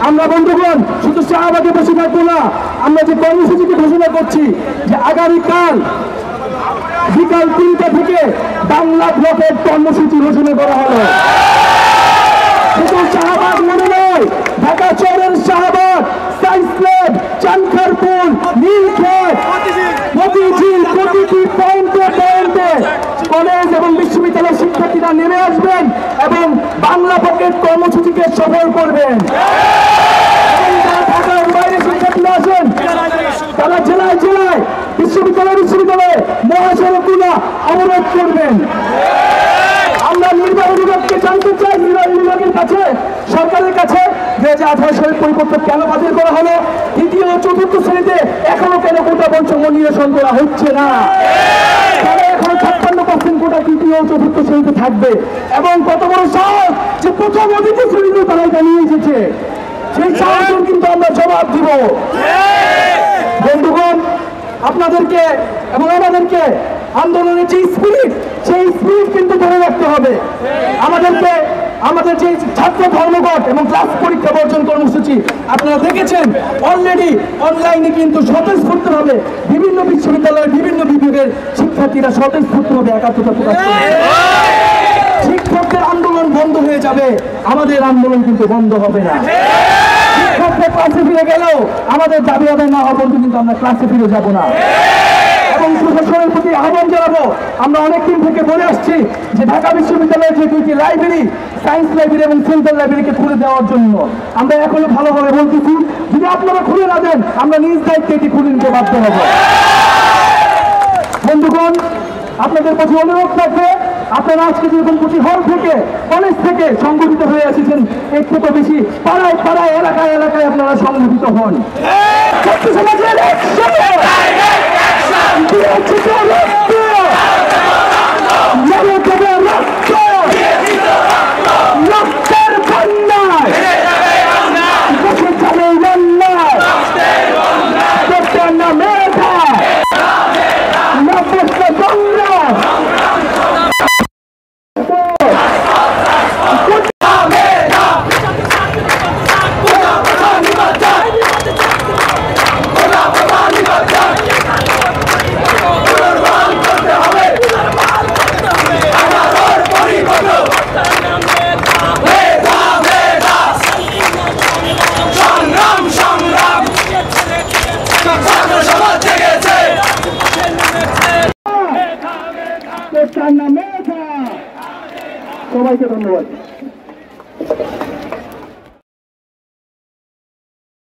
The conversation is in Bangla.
আমরা বন্ধুগণ শুধু শাহবাগে বসে থাকবো না, আমরা যে কর্মসূচিকে ঘোষণা করছি যে আগামীকাল বিকাল 3টা থেকে বাংলা ব্লকের কর্মসূচি ঘোষণা করা হলো। শুধু শাহবাগ মনে নয়, ঢাকা শহরের শাহবাগ, সায়েন্স ল্যাব, চানখারপুল, নীলক্ষেত, মতিঝিল, প্রতিটি পয়েন্টে পয়েন্টে কলেজ এবং বিশ্ববিদ্যালয়ের শিক্ষার্থীরা নেমে আসবেন এবং বাংলা ব্লকের কর্মসূচিকে সফল করবেন। ঢাকার বাইরে শিক্ষার্থীরা আসেন, তারা জেলায় জেলায় বিশ্ববিদ্যালয়ে মহাসড়কগুলো অবরোধ করবেন। আমরা নির্বাহী বিভাগকে জানতে চাই, নির্বাহী বিভাগের কাছে, সরকারের কাছে, 2018 সালের পরিপত্র কেন বাতিল করা হলো, তৃতীয় ও চতুর্থ শ্রেণীতে এখনো কেন কোটা বঞ্চনা নিরসন করা হচ্ছে না, এখন 56% কোটা তৃতীয় ও চতুর্থ শ্রেণীতে থাকবে, এবং কত বড় সাহস যে প্রথম ও দ্বিতীয় শ্রেণীতে তারা এটা নিয়ে এসেছে, সেই সাহসের কিন্তু আমরা জবাব দিব। বন্ধুগণ, আপনাদেরকে এবং আমাদেরকে আন্দোলনের যে স্পিরিট, সেই স্পিরিট কিন্তু ধরে রাখতে হবে। আমাদের যে ছাত্র ধর্মঘট এবং ক্লাস পরীক্ষা বর্জন কর্মসূচি আপনারা দেখেছেন, অলরেডি অনলাইনে কিন্তু স্বতঃস্ফূর্তভাবে বিভিন্ন বিশ্ববিদ্যালয়ের বিভিন্ন বিভাগের শিক্ষার্থীরা স্বতঃস্ফূর্তভাবে একাত্মতা প্রকাশ করেছে। শিক্ষকদের আন্দোলন বন্ধ হয়ে যাবে, আমাদের আন্দোলন কিন্তু বন্ধ হবে না। শিক্ষকদের ক্লাসে ফিরে গেলেও আমাদের দাবি আদায় না হওয়া পর্যন্ত কিন্তু আমরা ক্লাসে ফিরে যাব না। এবং প্রশাসনের প্রতি আহ্বান জানাবো, আমরা অনেকদিন থেকে বলে আসছি যে ঢাকা বিশ্ববিদ্যালয়ের যে 2টি লাইব্রেরি, সায়েন্স লাইব্রেরি এবং সেন্ট্রাল লাইব্রেরিকে খুলে দেওয়ার জন্য আমরা এখনো ভালোভাবে বলতেছি, যদি আপনারা খুলে না দেন আমরা নিজ দায়িত্বে এটি খুলে নিতে বাধ্য হব। বন্ধুগণ, আপনাদের প্রতি অনুরোধ থাকবে, আপনারা আজকে যেরকম প্রতি হল থেকে, কলেজ থেকে সংগঠিত হয়ে এসেছেন, এর থেকে বেশি পাড়ায় পাড়ায়, এলাকায় এলাকায় আপনারা সংগঠিত হন। সবাইকে ধন্যবাদ।